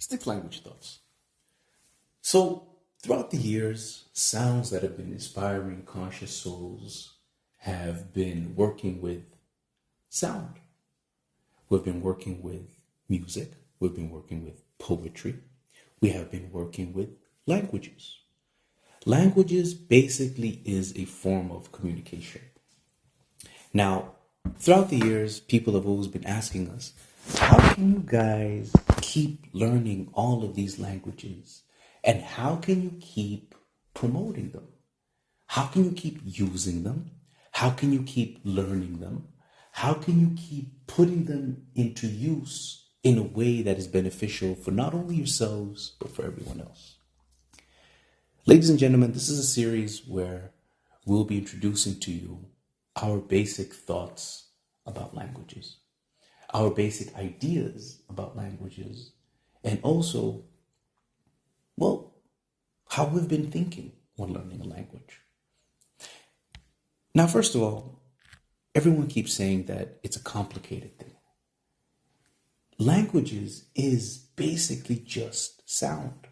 Six language thoughts. So, throughout the years, sounds that have been inspiring conscious souls have been working with sound. We've been working with music. We've been working with poetry. We have been working with languages. Languages basically is a form of communication. Now, throughout the years, people have always been asking us, how can you guys keep learning all of these languages? And how can you keep promoting them? How can you keep using them? How can you keep learning them? How can you keep putting them into use in a way that is beneficial for not only yourselves, but for everyone else? Ladies and gentlemen, this is a series where we'll be introducing to you our basic thoughts about languages, our basic ideas about languages, and also, well, how we've been thinking when learning a language. Now, first of all, everyone keeps saying that it's a complicated thing. Languages is basically just sound.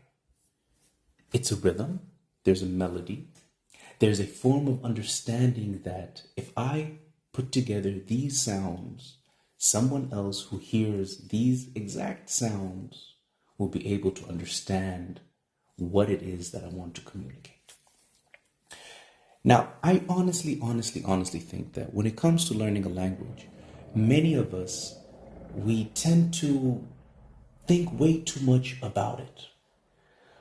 It's a rhythm, there's a melody, there's a form of understanding that if I put together these sounds, someone else who hears these exact sounds will be able to understand what it is that I want to communicate. Now, I honestly think that when it comes to learning a language, many of us, we tend to think way too much about it.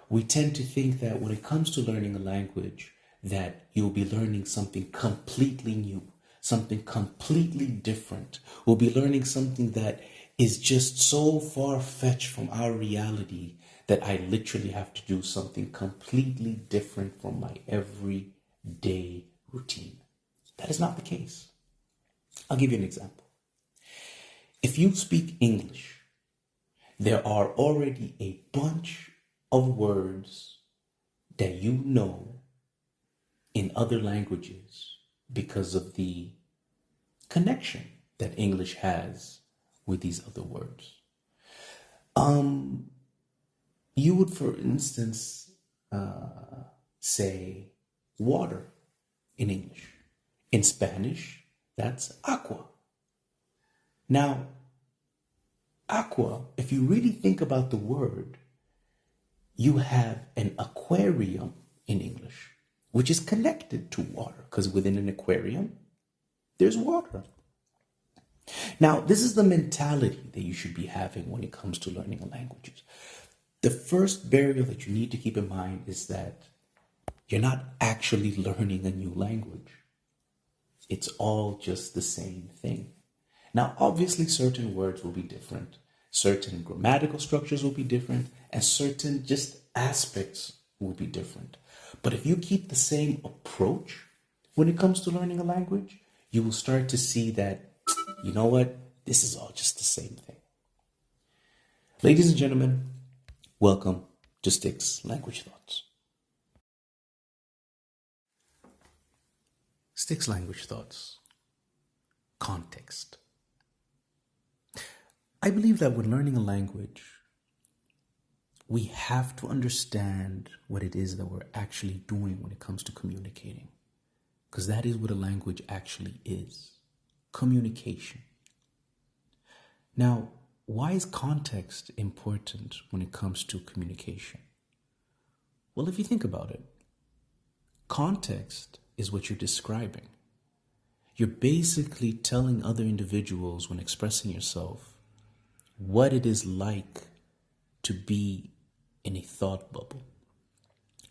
We tend to think that when it comes to learning a language, that you'll be learning something completely new, something completely different. We'll be learning something that is just so far-fetched from our reality that I literally have to do something completely different from my everyday routine. That is not the case. I'll give you an example. If you speak English, there are already a bunch of words that you know in other languages because of the connection that English has with these other words. You would, for instance, say water in English. In Spanish, that's agua. Now, aqua, if you really think about the word, you have an aquarium in English, which is connected to water, because within an aquarium, there's water. Now, this is the mentality that you should be having when it comes to learning a language. The first barrier that you need to keep in mind is that you're not actually learning a new language. It's all just the same thing. Now, obviously, certain words will be different. Certain grammatical structures will be different, and certain just aspects will be different. But if you keep the same approach when it comes to learning a language, you will start to see that, you know what, this is all just the same thing. Ladies and gentlemen, welcome to S.T.I.C.S Language Thoughts. S.T.I.C.S Language Thoughts. Context. I believe that when learning a language, we have to understand what it is that we're actually doing when it comes to communicating. Because that is what a language actually is. Communication. Now, why is context important when it comes to communication? Well, if you think about it, context is what you're describing. You're basically telling other individuals when expressing yourself what it is like to be in a thought bubble.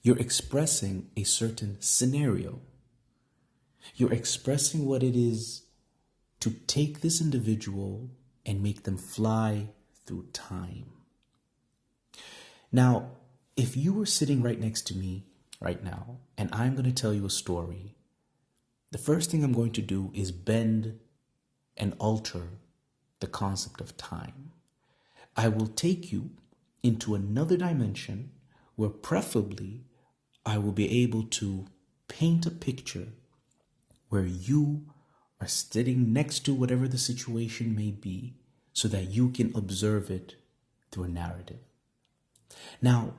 You're expressing a certain scenario. You're expressing what it is to take this individual and make them fly through time. Now, if you were sitting right next to me right now, and I'm going to tell you a story, the first thing I'm going to do is bend and alter the concept of time. I will take you into another dimension where preferably I will be able to paint a picture where you are sitting next to whatever the situation may be so that you can observe it through a narrative. Now,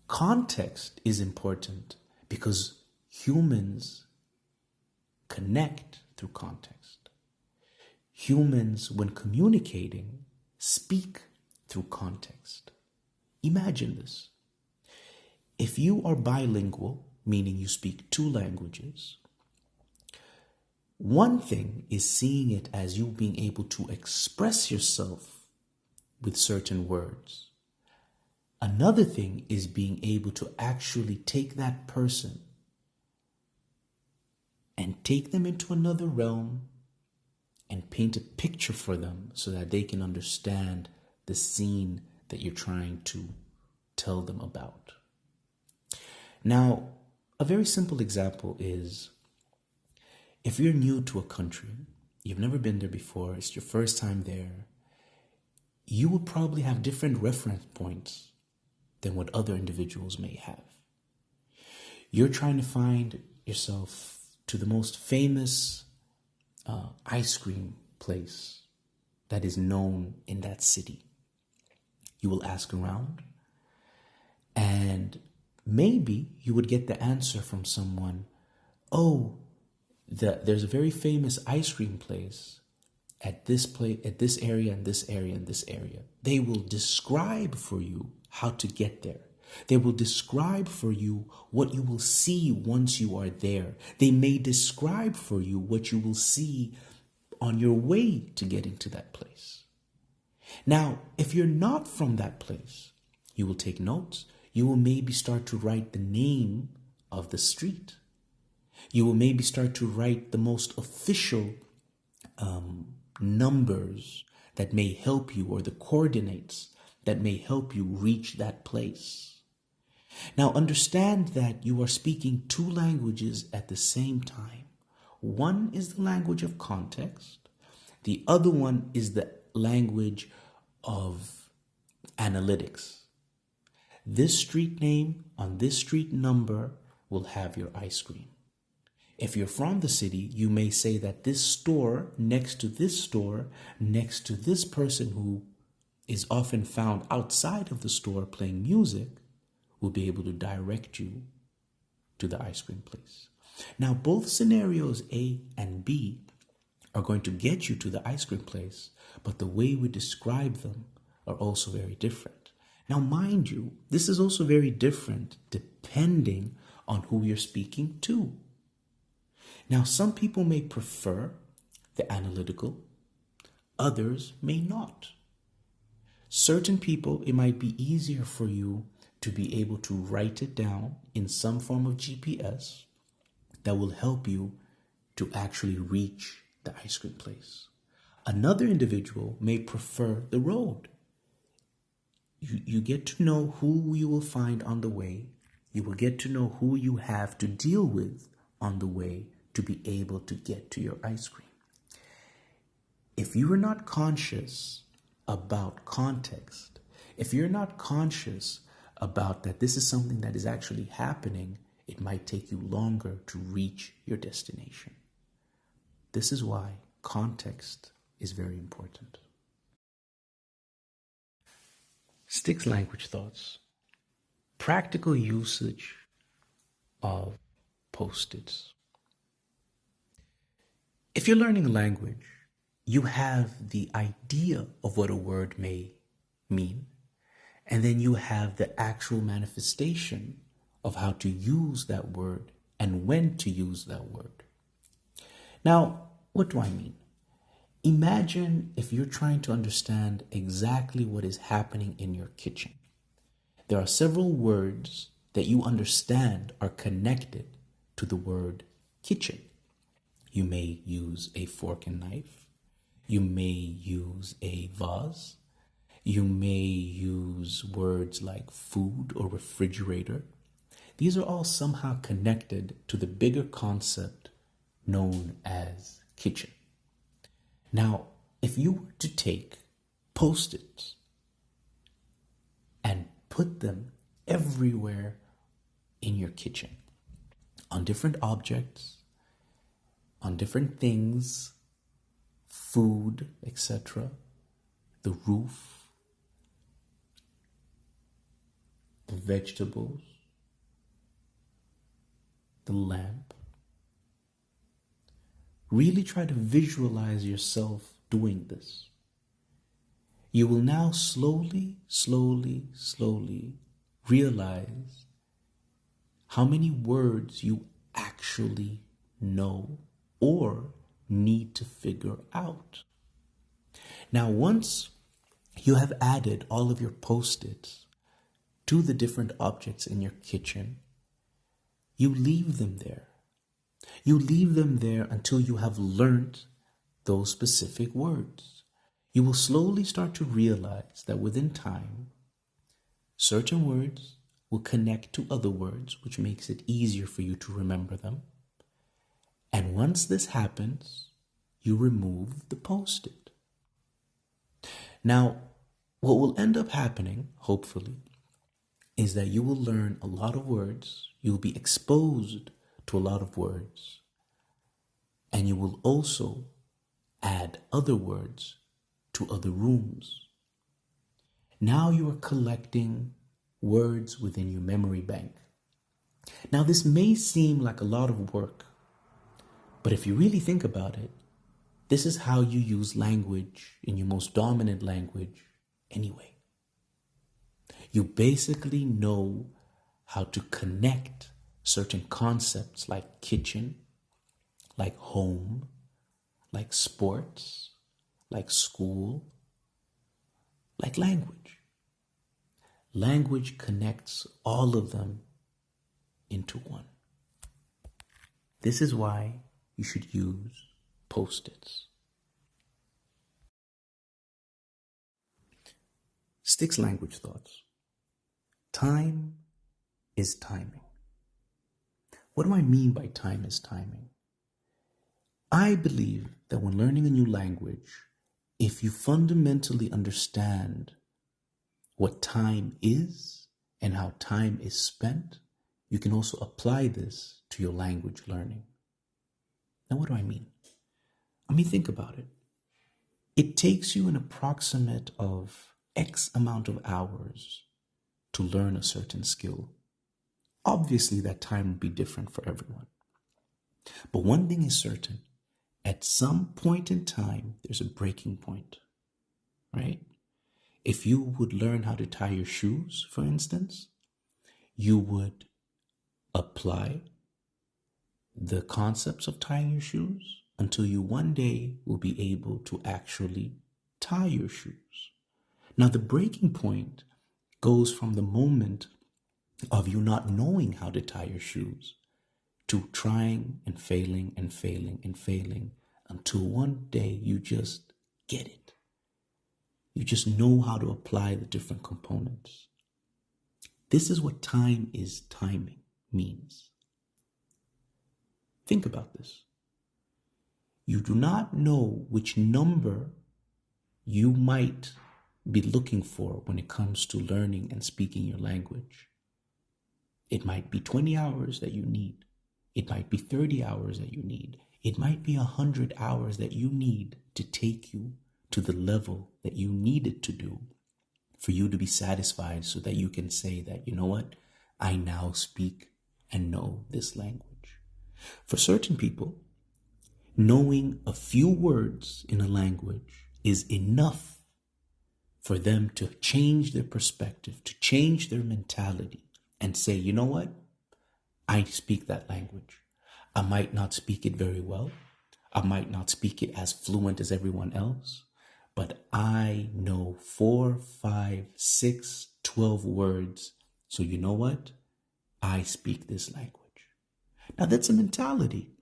context is important because humans connect through context. Humans, when communicating, speak through context. Imagine this. If you are bilingual, meaning you speak two languages, one thing is seeing it as you being able to express yourself with certain words. Another thing is being able to actually take that person and take them into another realm and paint a picture for them so that they can understand the scene that you're trying to tell them about. Now, a very simple example is if you're new to a country, you've never been there before, it's your first time there, you will probably have different reference points than what other individuals may have. You're trying to find yourself to the most famous ice cream place that is known in that city. You will ask around, and maybe you would get the answer from someone, oh, there's a very famous ice cream place at this area and this area and this area. They will describe for you how to get there. They will describe for you what you will see once you are there. They may describe for you what you will see on your way to getting to that place. Now, if you're not from that place, you will take notes. You will maybe start to write the name of the street. You will maybe start to write the most official numbers that may help you, or the coordinates that may help you reach that place. Now, understand that you are speaking two languages at the same time. One is the language of context. The other one is the language of analytics. This street name on this street number will have your ice cream. If you're from the city, you may say that this store, next to this store, next to this person who is often found outside of the store playing music, will be able to direct you to the ice cream place. Now, both scenarios A and B are going to get you to the ice cream place, but the way we describe them are also very different. Now, mind you, this is also very different depending on who you're speaking to. Now, some people may prefer the analytical, others may not. Certain people, it might be easier for you to be able to write it down in some form of GPS that will help you to actually reach the ice cream place. Another individual may prefer the road. You get to know who you will find on the way. You will get to know who you have to deal with on the way to be able to get to your ice cream. If you are not conscious about context, if you're not conscious about that this is something that is actually happening, it might take you longer to reach your destination. This is why context is very important. S.T.I.C.S language thoughts. Practical usage of post-its. If you're learning language, you have the idea of what a word may mean, and then you have the actual manifestation of how to use that word and when to use that word. Now, what do I mean? Imagine if you're trying to understand exactly what is happening in your kitchen. There are several words that you understand are connected to the word kitchen. You may use a fork and knife. You may use a vase. You may use words like food or refrigerator. These are all somehow connected to the bigger concept known as kitchen. Now, if you were to take Post-its and put them everywhere in your kitchen, on different objects, on different things, food, etc., the roof, vegetables, the lamp. Really try to visualize yourself doing this. You will now slowly, slowly, slowly realize how many words you actually know or need to figure out. Now, once you have added all of your post-its to the different objects in your kitchen, you leave them there. You leave them there until you have learned those specific words. You will slowly start to realize that within time, certain words will connect to other words, which makes it easier for you to remember them. And once this happens, you remove the post-it. Now, what will end up happening, hopefully, is that you will learn a lot of words, you will be exposed to a lot of words, and you will also add other words to other rooms. Now you are collecting words within your memory bank. Now this may seem like a lot of work, but if you really think about it, this is how you use language in your most dominant language anyway. You basically know how to connect certain concepts like kitchen, like home, like sports, like school, like language. Language connects all of them into one. This is why you should use post-its. S.T.I.C.S language thoughts. Time is timing. What do I mean by time is timing? I believe that when learning a new language, if you fundamentally understand what time is and how time is spent, you can also apply this to your language learning. Now, what do I mean? I mean, think about it. It takes you an approximate of X amount of hours to learn a certain skill. Obviously, that time will be different for everyone. But one thing is certain. At some point in time, there's a breaking point, right? If you would learn how to tie your shoes, for instance, you would apply the concepts of tying your shoes until you one day will be able to actually tie your shoes. Now, the breaking point goes from the moment of you not knowing how to tie your shoes to trying and failing and failing and failing until one day you just get it. You just know how to apply the different components. This is what time is timing means. Think about this. You do not know which number you might be looking for when it comes to learning and speaking your language. It might be 20 hours that you need. It might be 30 hours that you need. It might be 100 hours that you need to take you to the level that you need it to do for you to be satisfied so that you can say that, you know what, I now speak and know this language. For certain people, knowing a few words in a language is enough for them to change their perspective, to change their mentality and say, you know what, I speak that language. I might not speak it very well. I might not speak it as fluent as everyone else, but I know 4, 5, 6, 12 words. So you know what? I speak this language. Now that's a mentality.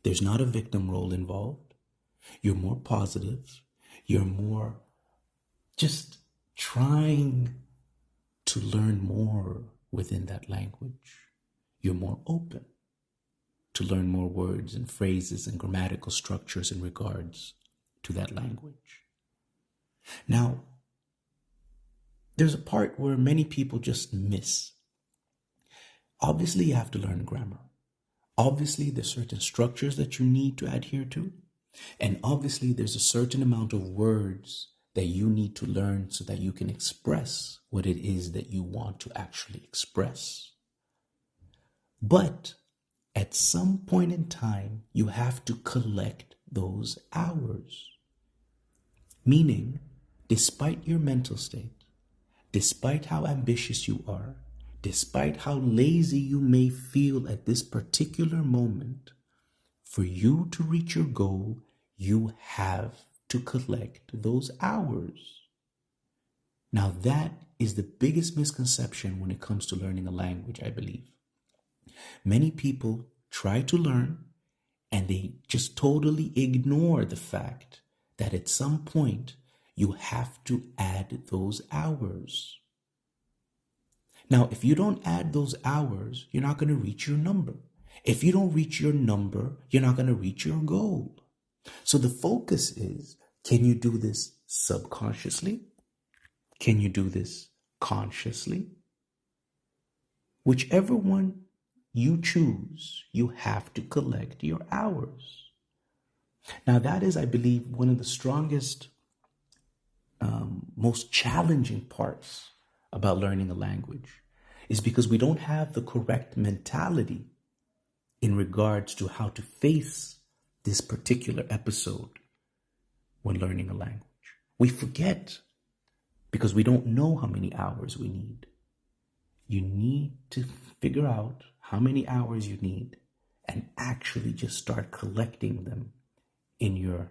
There's not a victim role involved. You're more positive. You're more just trying to learn more within that language. You're more open to learn more words and phrases and grammatical structures in regards to that language. Now, there's a part where many people just miss. Obviously, you have to learn grammar. Obviously, there's certain structures that you need to adhere to. And obviously, there's a certain amount of words that you need to learn so that you can express what it is that you want to actually express. But at some point in time, you have to collect those hours. Meaning, despite your mental state, despite how ambitious you are, despite how lazy you may feel at this particular moment, for you to reach your goal, you have to collect those hours. Now, that is the biggest misconception when it comes to learning a language, I believe. Many people try to learn and they just totally ignore the fact that at some point you have to add those hours. Now, if you don't add those hours, you're not going to reach your number. If you don't reach your number, you're not going to reach your goal. So the focus is, can you do this subconsciously? Can you do this consciously? Whichever one you choose, you have to collect your hours. Now, that is, I believe, one of the strongest, most challenging parts about learning a language, is because we don't have the correct mentality in regards to how to face this particular episode when learning a language. We forget because we don't know how many hours we need. You need to figure out how many hours you need and actually just start collecting them in your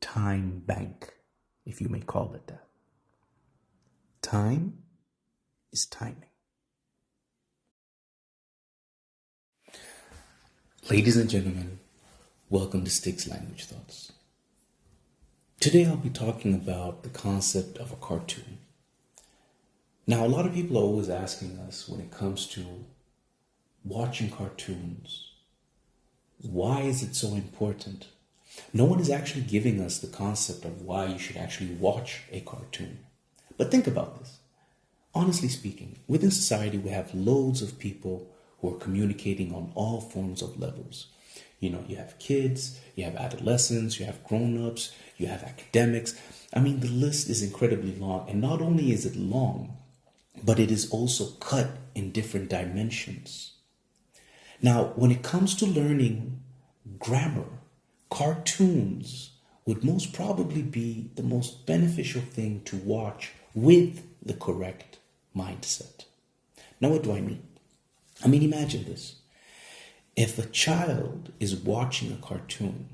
time bank, if you may call it that. Time is timing. Ladies and gentlemen, welcome to S.T.I.C.S Language Thoughts. Today I'll be talking about the concept of a cartoon. Now, a lot of people are always asking us when it comes to watching cartoons, why is it so important? No one is actually giving us the concept of why you should actually watch a cartoon. But think about this. Honestly speaking, within society, we have loads of people who are communicating on all forms of levels. You have kids, you have adolescents, you have grown-ups, you have academics. I mean, the list is incredibly long. And not only is it long, but it is also cut in different dimensions. Now, when it comes to learning grammar, cartoons would most probably be the most beneficial thing to watch with the correct mindset. Now, what do I mean? Imagine this. If a child is watching a cartoon,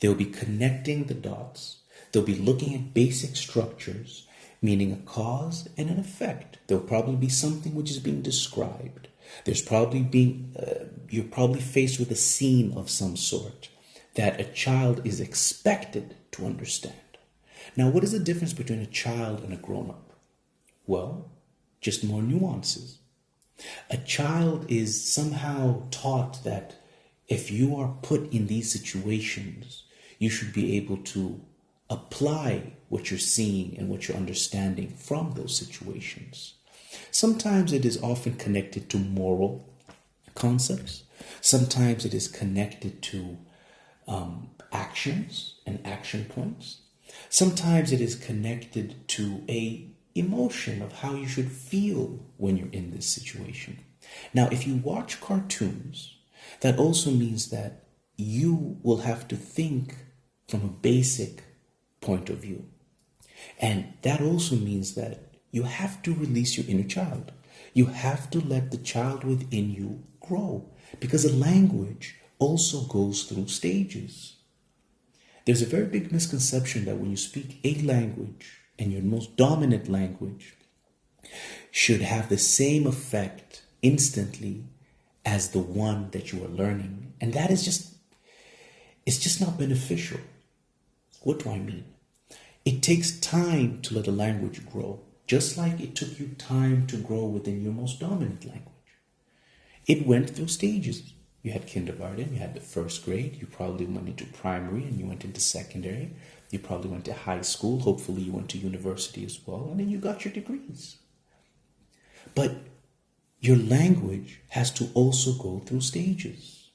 they'll be connecting the dots. They'll be looking at basic structures, meaning a cause and an effect. There'll probably be something which is being described. You're probably faced with a scene of some sort that a child is expected to understand. Now, what is the difference between a child and a grown-up? Well, just more nuances. A child is somehow taught that if you are put in these situations, you should be able to apply what you're seeing and what you're understanding from those situations. Sometimes it is often connected to moral concepts. Sometimes it is connected to actions and action points. Sometimes it is connected to a emotion of how you should feel when you're in this situation. Now, if you watch cartoons, that also means that you will have to think from a basic point of view. And that also means that you have to release your inner child. You have to let the child within you grow, because a language also goes through stages. There's a very big misconception that when you speak a language, and your most dominant language should have the same effect instantly as the one that you are learning. And that is just not beneficial. What do I mean? It takes time to let a language grow, just like it took you time to grow within your most dominant language. It went through stages. You had kindergarten, you had the first grade, you probably went into primary, and you went into secondary. You probably went to high school. Hopefully you went to university as well. And then you got your degrees. But your language has to also go through stages.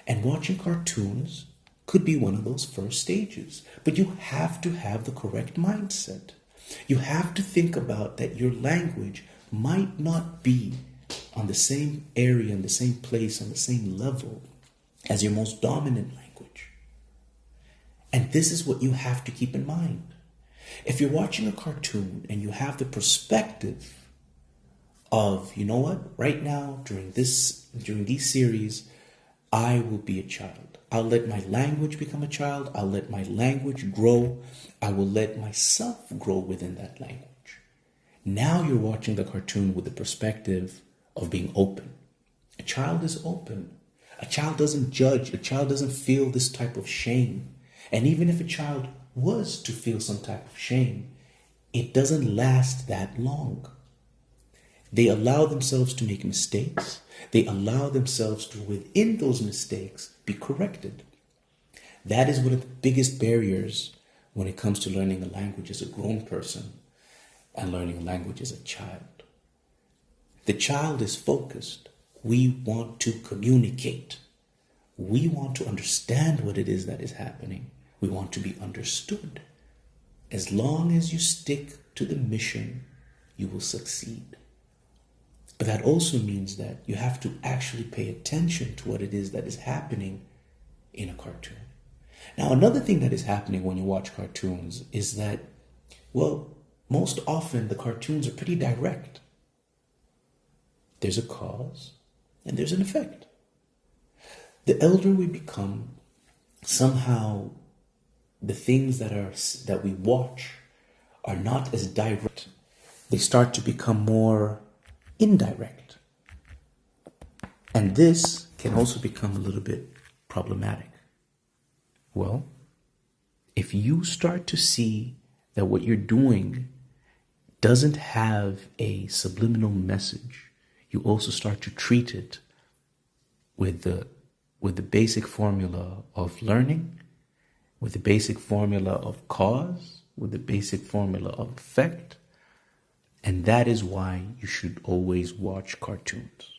And watching cartoons could be one of those first stages. But you have to have the correct mindset. You have to think about that your language might not be on the same area, in the same place, on the same level as your most dominant language. And this is what you have to keep in mind. If you're watching a cartoon and you have the perspective of, you know what, right now during these series, I will be a child. I'll let my language become a child. I'll let my language grow. I will let myself grow within that language. Now you're watching the cartoon with the perspective of being open. A child is open. A child doesn't judge. A child doesn't feel this type of shame. And even if a child was to feel some type of shame, it doesn't last that long. They allow themselves to make mistakes. They allow themselves to, within those mistakes, be corrected. That is one of the biggest barriers when it comes to learning a language as a grown person and learning a language as a child. The child is focused. We want to communicate. We want to understand what it is that is happening. We want to be understood. As long as you stick to the mission, you will succeed. But that also means that you have to actually pay attention to what it is that is happening in a cartoon. Now, another thing that is happening when you watch cartoons is that, well, most often the cartoons are pretty direct. There's a cause and there's an effect. The elder we become, somehow the things that we watch are not as direct. They start to become more indirect. And this can also become a little bit problematic. Well, if you start to see that what you're doing doesn't have a subliminal message, you also start to treat it with the basic formula of learning, with the basic formula of cause, with the basic formula of effect. And that is why you should always watch cartoons.